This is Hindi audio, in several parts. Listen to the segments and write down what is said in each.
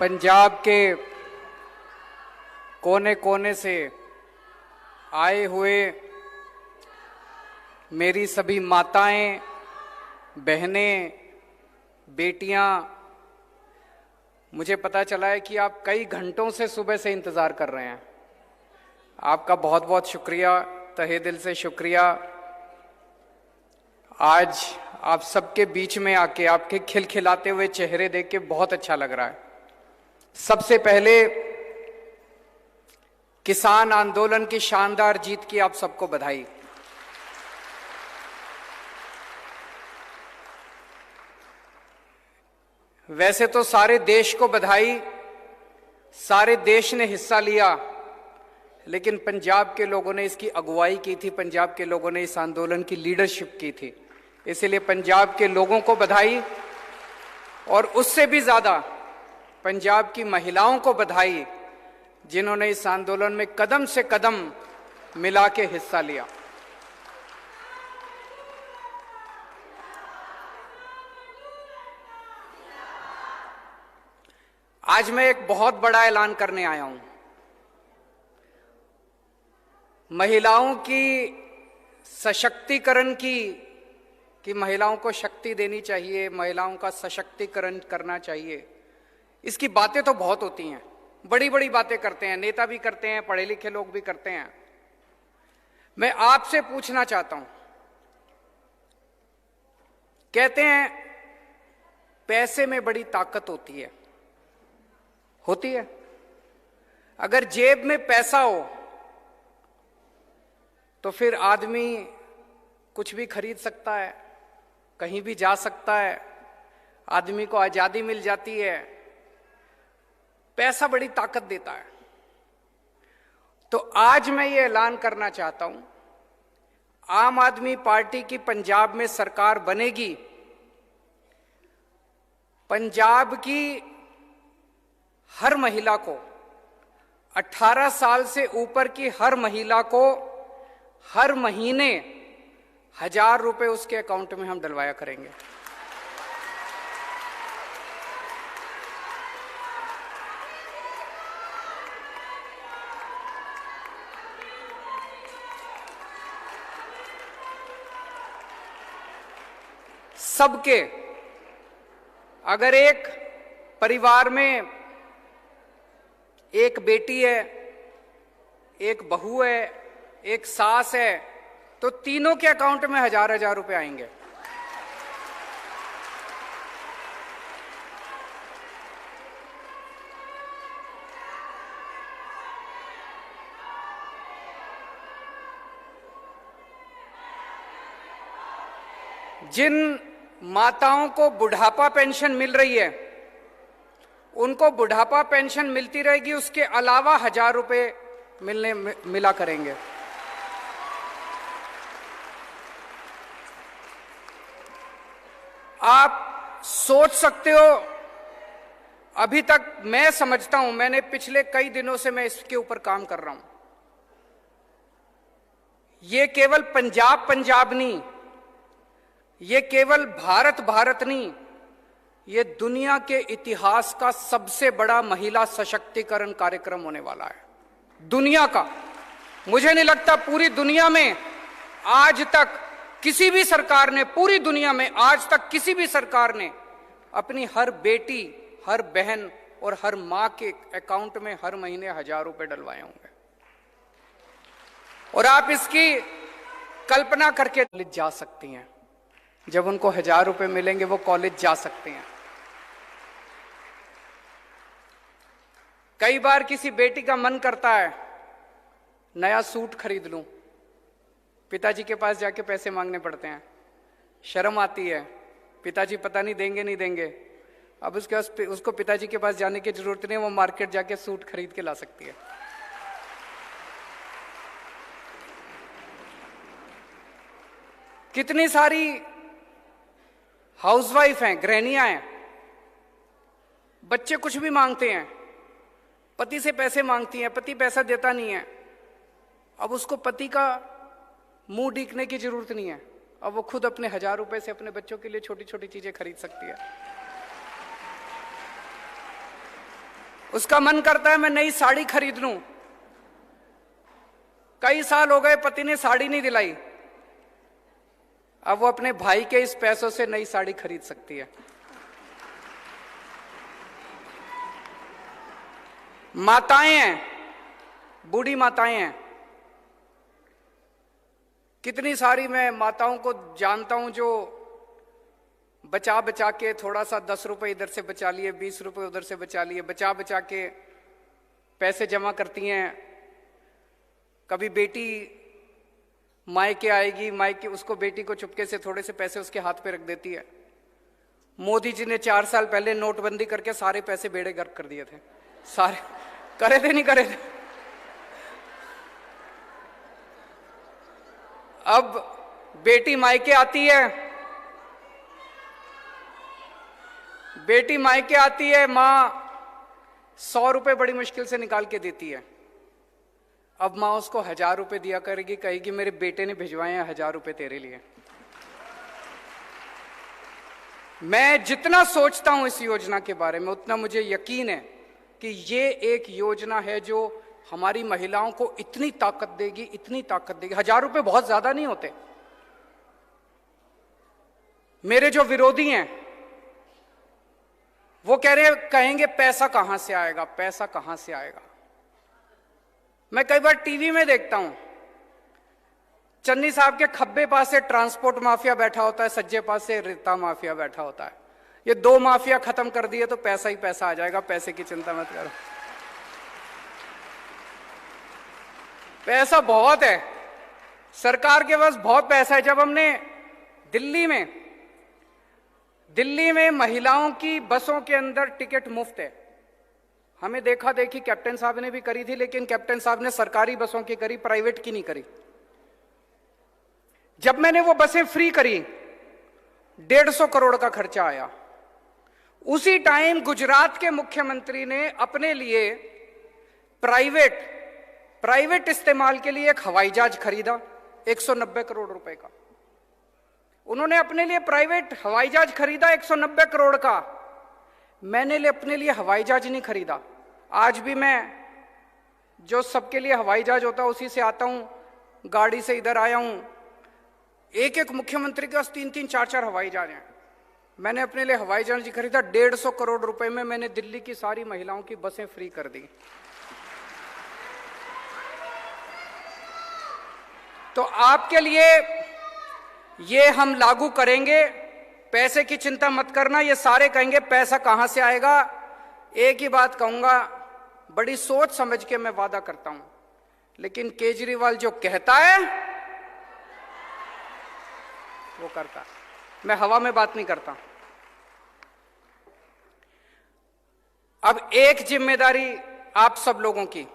पंजाब के कोने कोने से आए हुए मेरी सभी माताएं, बहनें, बेटियां, मुझे पता चला है कि आप कई घंटों से सुबह से इंतज़ार कर रहे हैं। आपका बहुत बहुत शुक्रिया, तहे दिल से शुक्रिया। आज आप सबके बीच में आके आपके खिलखिलाते हुए चेहरे देख के बहुत अच्छा लग रहा है। सबसे पहले किसान आंदोलन की शानदार जीत की आप सबको बधाई। वैसे तो सारे देश को बधाई, सारे देश ने हिस्सा लिया, लेकिन पंजाब के लोगों ने इसकी अगुवाई की थी, पंजाब के लोगों ने इस आंदोलन की लीडरशिप की थी, इसलिए पंजाब के लोगों को बधाई। और उससे भी ज्यादा पंजाब की महिलाओं को बधाई, जिन्होंने इस आंदोलन में कदम से कदम मिला के हिस्सा लिया। आज मैं एक बहुत बड़ा ऐलान करने आया हूं। महिलाओं की सशक्तिकरण कि महिलाओं को शक्ति देनी चाहिए, महिलाओं का सशक्तिकरण करना चाहिए, इसकी बातें तो बहुत होती हैं, बड़ी बड़ी बातें करते हैं, नेता भी करते हैं, पढ़े लिखे लोग भी करते हैं। मैं आपसे पूछना चाहता हूं, कहते हैं पैसे में बड़ी ताकत होती है। अगर जेब में पैसा हो तो फिर आदमी कुछ भी खरीद सकता है, कहीं भी जा सकता है, आदमी को आजादी मिल जाती है। पैसा बड़ी ताकत देता है। तो आज मैं ये ऐलान करना चाहता हूं, आम आदमी पार्टी की पंजाब में सरकार बनेगी। पंजाब की हर महिला को, 18 साल से ऊपर की हर महिला को हर महीने 1000 रुपए उसके अकाउंट में हम डलवाया करेंगे। सबके, अगर एक परिवार में एक बेटी है, एक बहू है, एक सास है, तो तीनों के अकाउंट में 1000 रुपए आएंगे। जिन माताओं को बुढ़ापा पेंशन मिल रही है, उनको बुढ़ापा पेंशन मिलती रहेगी, उसके अलावा 1000 रुपए मिला करेंगे। आप सोच सकते हो, अभी तक मैं समझता हूं, मैंने पिछले कई दिनों से मैं इसके ऊपर काम कर रहा हूं, ये केवल पंजाब नहीं, ये केवल भारत नहीं, ये दुनिया के इतिहास का सबसे बड़ा महिला सशक्तिकरण कार्यक्रम होने वाला है। दुनिया का, मुझे नहीं लगता पूरी दुनिया में आज तक किसी भी सरकार ने, पूरी दुनिया में आज तक किसी भी सरकार ने अपनी हर बेटी, हर बहन और हर मां के अकाउंट में हर महीने 1000 रुपए डलवाए होंगे। और आप इसकी कल्पना करके कॉलेज जा सकती हैं, जब उनको 1000 रुपए मिलेंगे वो कॉलेज जा सकते हैं। कई बार किसी बेटी का मन करता है नया सूट खरीद लूं, पिताजी के पास जाके पैसे मांगने पड़ते हैं, शर्म आती है, पिताजी पता नहीं देंगे नहीं देंगे। अब उसको पिताजी के पास जाने की जरूरत नहीं, वो मार्केट जाके सूट खरीद के ला सकती है। कितनी सारी हाउसवाइफ हैं, गृहिणियां हैं, बच्चे कुछ भी मांगते हैं, पति से पैसे मांगती हैं, पति पैसा देता नहीं है। अब उसको पति का मुंह देखने की जरूरत नहीं है, अब वो खुद अपने 1000 रुपए से अपने बच्चों के लिए छोटी छोटी चीजें खरीद सकती है। उसका मन करता है मैं नई साड़ी खरीद लूं। कई साल हो गए पति ने साड़ी नहीं दिलाई, अब वो अपने भाई के इस पैसों से नई साड़ी खरीद सकती है। माताएं हैं, बूढ़ी माताएं हैं, कितनी सारी मैं माताओं को जानता हूं जो बचा बचा के थोड़ा सा 10 रुपए इधर से बचा लिए, 20 रुपए उधर से बचा लिए, बचा बचा के पैसे जमा करती हैं। कभी बेटी मायके आएगी, मायके उसको बेटी को चुपके से थोड़े से पैसे उसके हाथ पे रख देती है। मोदी जी ने 4 साल पहले नोटबंदी करके सारे पैसे बेड़े गर्क कर दिए थे, सारे करे थे, नहीं करे थे। अब बेटी मायके आती है, बेटी मायके आती है, मां 100 रुपए बड़ी मुश्किल से निकाल के देती है। अब मां उसको 1000 रुपए दिया करेगी, कहेगी मेरे बेटे ने भिजवाए हैं 1000 रुपए तेरे लिए। मैं जितना सोचता हूं इस योजना के बारे में उतना मुझे यकीन है कि ये एक योजना है जो हमारी महिलाओं को इतनी ताकत देगी, इतनी ताकत देगी। 1000 रुपए बहुत ज्यादा नहीं होते। मेरे जो विरोधी हैं वो कहेंगे पैसा कहां से आएगा, पैसा कहां से आएगा। मैं कई बार टीवी में देखता हूं, चन्नी साहब के खब्बे पास से ट्रांसपोर्ट माफिया बैठा होता है, सज्जे पास से रेता माफिया बैठा होता है। ये 2 माफिया खत्म कर दिए तो पैसा ही पैसा आ जाएगा, पैसे की चिंता मत करो। पैसा बहुत है, सरकार के पास बहुत पैसा है। जब हमने दिल्ली में महिलाओं की बसों के अंदर टिकट मुफ्त है, हमें देखा देखी कैप्टन साहब ने भी करी थी, लेकिन कैप्टन साहब ने सरकारी बसों की करी, प्राइवेट की नहीं करी। जब मैंने वो बसें फ्री करी 150 करोड़ का खर्चा आया। उसी टाइम गुजरात के मुख्यमंत्री ने अपने लिए प्राइवेट इस्तेमाल के लिए एक हवाई जहाज खरीदा 190 करोड़ रुपए का। उन्होंने अपने लिए प्राइवेट हवाई जहाज खरीदा 190 करोड़ का। मैंने अपने लिए हवाई जहाज नहीं खरीदा। आज भी मैं जो सबके लिए हवाई जहाज होता है उसी से आता हूं, गाड़ी से इधर आया हूं। एक एक मुख्यमंत्री के पास 3-3, 4-4 हवाई जहाज हैं। मैंने अपने लिए हवाई जहाज खरीदा 150 करोड़ रुपए में। मैंने दिल्ली की सारी महिलाओं की बसें फ्री कर दी। तो आपके लिए ये हम लागू करेंगे। पैसे की चिंता मत करना। ये सारे कहेंगे पैसा कहां से आएगा। एक ही बात कहूंगा, बड़ी सोच समझ के मैं वादा करता हूं, लेकिन केजरीवाल जो कहता है वो करता है। मैं हवा में बात नहीं करता। अब एक जिम्मेदारी आप सब लोगों की,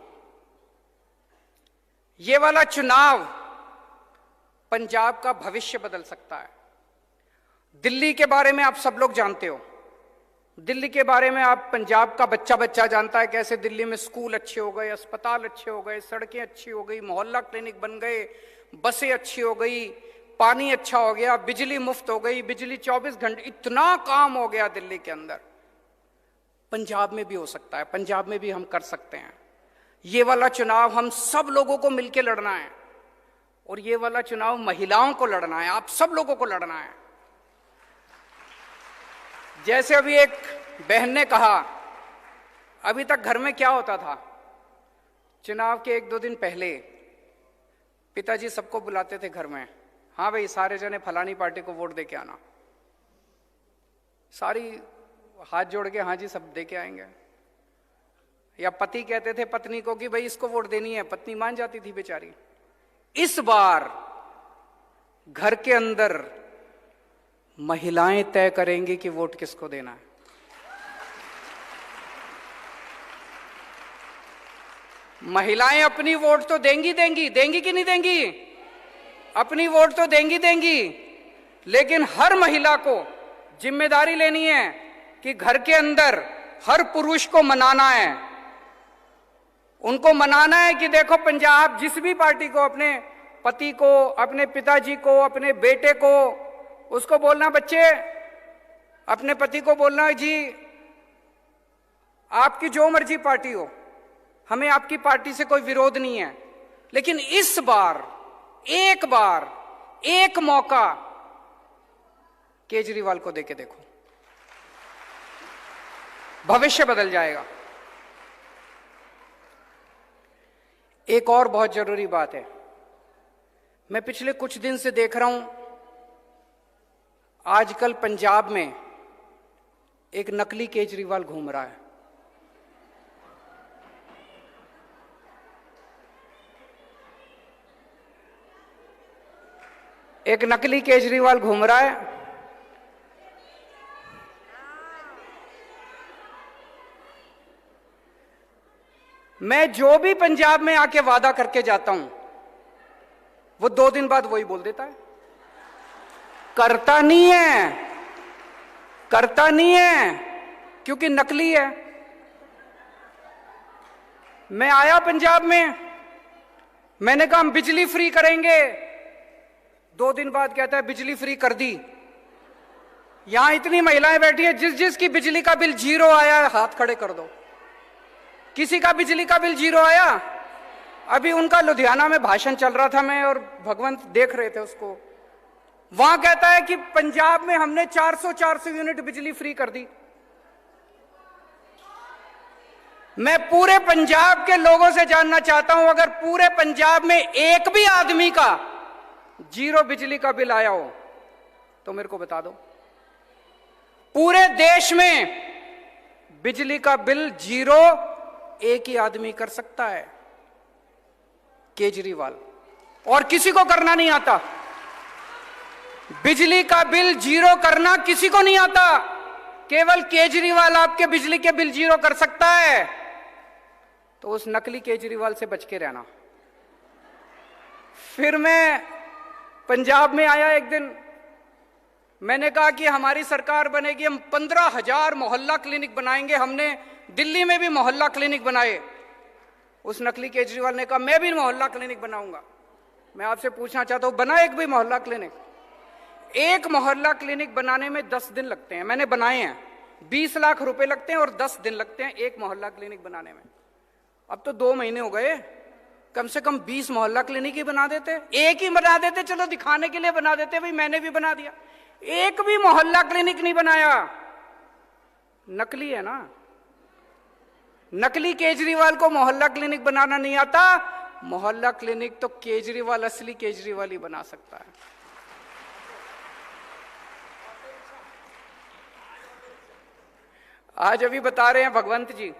ये वाला चुनाव पंजाब का भविष्य बदल सकता है। दिल्ली के बारे में आप सब लोग जानते हो, दिल्ली के बारे में आप पंजाब का बच्चा बच्चा जानता है कैसे दिल्ली में स्कूल अच्छे हो गए, अस्पताल अच्छे हो गए, सड़कें अच्छी हो गई, मोहल्ला क्लिनिक बन गए, बसें अच्छी हो गई, पानी अच्छा हो गया, बिजली मुफ्त हो गई, बिजली 24 घंटे, इतना काम हो गया दिल्ली के अंदर। पंजाब में भी हो सकता है, पंजाब में भी हम कर सकते हैं। ये वाला चुनाव हम सब लोगों को मिलकर लड़ना है, और ये वाला चुनाव महिलाओं को लड़ना है, आप सब लोगों को लड़ना है। जैसे अभी एक बहन ने कहा, अभी तक घर में क्या होता था, चुनाव के 1-2 दिन पहले पिताजी सबको बुलाते थे घर में, हाँ भाई सारे जने फलानी पार्टी को वोट दे के आना। सारी हाथ जोड़ के हाँ जी सब दे के आएंगे। या पति कहते थे पत्नी को कि भाई इसको वोट देनी है, पत्नी मान जाती थी बेचारी। इस बार घर के अंदर महिलाएं तय करेंगी कि वोट किसको देना है। महिलाएं अपनी वोट तो देंगी कि नहीं देंगी? अपनी वोट तो देंगी, लेकिन हर महिला को जिम्मेदारी लेनी है कि घर के अंदर हर पुरुष को मनाना है। उनको मनाना है कि देखो पंजाब जिस भी पार्टी को, अपने पति को, अपने पिताजी को, अपने बेटे को, उसको बोलना, बच्चे अपने पति को बोलना जी आपकी जो मर्जी पार्टी हो, हमें आपकी पार्टी से कोई विरोध नहीं है, लेकिन इस बार एक मौका केजरीवाल को देके देखो, भविष्य बदल जाएगा। एक और बहुत जरूरी बात है, मैं पिछले कुछ दिन से देख रहा हूं, आजकल पंजाब में एक नकली केजरीवाल घूम रहा है। एक नकली केजरीवाल घूम रहा है। मैं जो भी पंजाब में आके वादा करके जाता हूं, वो 2 दिन बाद वही बोल देता है। करता नहीं है क्योंकि नकली है। मैं आया पंजाब में, मैंने कहा हम बिजली फ्री करेंगे, 2 दिन बाद कहता है बिजली फ्री कर दी। यहां इतनी महिलाएं बैठी है, जिसकी बिजली का बिल 0 आया हाथ खड़े कर दो। किसी का बिजली का बिल 0 आया? अभी उनका लुधियाना में भाषण चल रहा था, मैं और भगवंत देख रहे थे उसको। वहां कहता है कि पंजाब में हमने 400 यूनिट बिजली फ्री कर दी। मैं पूरे पंजाब के लोगों से जानना चाहता हूं, अगर पूरे पंजाब में एक भी आदमी का 0 बिजली का बिल आया हो तो मेरे को बता दो। पूरे देश में बिजली का बिल 0 एक ही आदमी कर सकता है, केजरीवाल, और किसी को करना नहीं आता। बिजली का बिल 0 करना किसी को नहीं आता, केवल केजरीवाल आपके बिजली के बिल 0 कर सकता है। तो उस नकली केजरीवाल से बच के रहना। फिर मैं पंजाब में आया एक दिन, मैंने कहा कि हमारी सरकार बनेगी, हम 15,000 मोहल्ला क्लिनिक बनाएंगे। हमने दिल्ली में भी मोहल्ला क्लिनिक बनाए। उस नकली केजरीवाल ने कहा मैं भी मोहल्ला क्लिनिक बनाऊंगा। मैं आपसे पूछना चाहता हूं, बना एक भी मोहल्ला क्लिनिक? एक मोहल्ला क्लिनिक बनाने में 10 दिन लगते हैं। मैंने बनाए हैं, 20 लाख रुपए लगते हैं और 10 दिन लगते हैं एक मोहल्ला क्लिनिक बनाने में। अब तो 2 महीने हो गए, कम से कम 20 मोहल्ला क्लिनिक ही बना देते। एक ही बना देते, चलो दिखाने के लिए बना देते, भाई मैंने भी बना दिया। एक भी मोहल्ला क्लिनिक नहीं बनाया। नकली है ना। नकली केजरीवाल को मोहल्ला क्लिनिक बनाना नहीं आता। मोहल्ला क्लिनिक तो केजरीवाल, असली केजरीवाल ही बना सकता है। आज अभी बता रहे हैं भगवंत जी,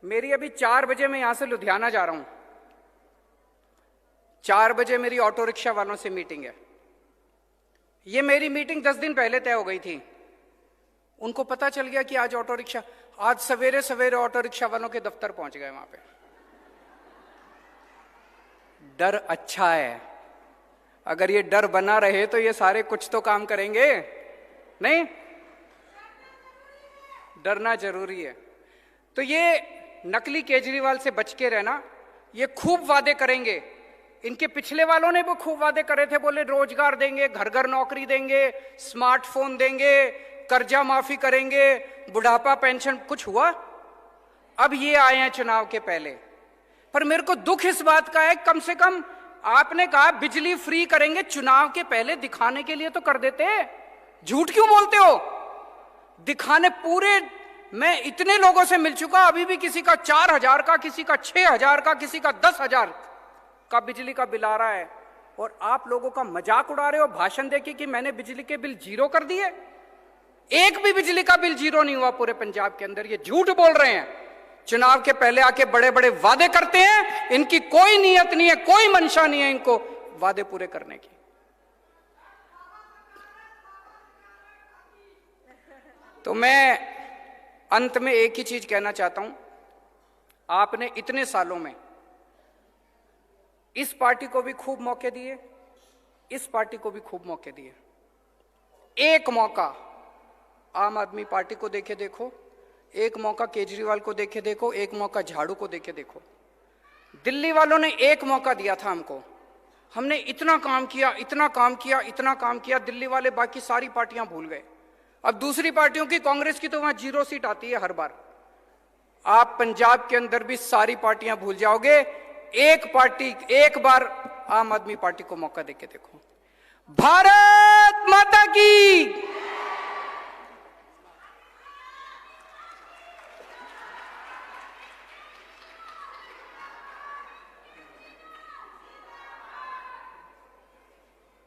मेरी अभी 4 बजे मैं यहां से लुधियाना जा रहा हूं। 4 बजे मेरी ऑटो रिक्शा वालों से मीटिंग है। ये मेरी मीटिंग 10 दिन पहले तय हो गई थी। उनको पता चल गया कि आज ऑटो रिक्शा, आज सवेरे सवेरे ऑटो रिक्शा वालों के दफ्तर पहुंच गए। वहां पे डर अच्छा है। अगर ये डर बना रहे तो ये सारे कुछ तो काम करेंगे नहीं। डरना जरूरी है। तो ये नकली केजरीवाल से बच के रहना। ये खूब वादे करेंगे। इनके पिछले वालों ने भी खूब वादे करे थे, बोले रोजगार देंगे, घर घर नौकरी देंगे, स्मार्टफोन देंगे, कर्जा माफी करेंगे, बुढ़ापा पेंशन। कुछ हुआ? अब ये आए हैं चुनाव के पहले। पर मेरे को दुख इस बात का है, कम से कम आपने कहा बिजली फ्री करेंगे, चुनाव के पहले दिखाने के लिए तो कर देते। झूठ क्यों बोलते हो? दिखाने पूरे, मैं इतने लोगों से मिल चुका, अभी भी किसी का 4,000 का, किसी का 6,000 का, किसी का 10,000 का बिजली का बिल आ रहा है। और आप लोगों का मजाक उड़ा रहे हो भाषण देके कि मैंने बिजली के बिल 0 कर दिए। एक भी बिजली का बिल 0 नहीं हुआ पूरे पंजाब के अंदर। ये झूठ बोल रहे हैं। चुनाव के पहले आके बड़े बड़े वादे करते हैं। इनकी कोई नियत नहीं है, कोई मंशा नहीं है इनको वादे पूरे करने की। तो मैं अंत में एक ही चीज कहना चाहता हूं, आपने इतने सालों में इस पार्टी को भी खूब मौके दिए, इस पार्टी को भी खूब मौके दिए। एक मौका आम आदमी पार्टी को देके देखो, एक मौका केजरीवाल को देके देखो, एक मौका झाड़ू को देके देखो। दिल्ली वालों ने एक मौका दिया था हमको, हमने इतना काम किया, इतना काम किया, इतना काम किया। दिल्ली वाले बाकी सारी पार्टियां भूल गए। अब दूसरी पार्टियों की, कांग्रेस की तो वहां 0 सीट आती है हर बार। आप पंजाब के अंदर भी सारी पार्टियां भूल जाओगे। एक पार्टी, एक बार आम आदमी पार्टी को मौका देके देखो। भारत माता की।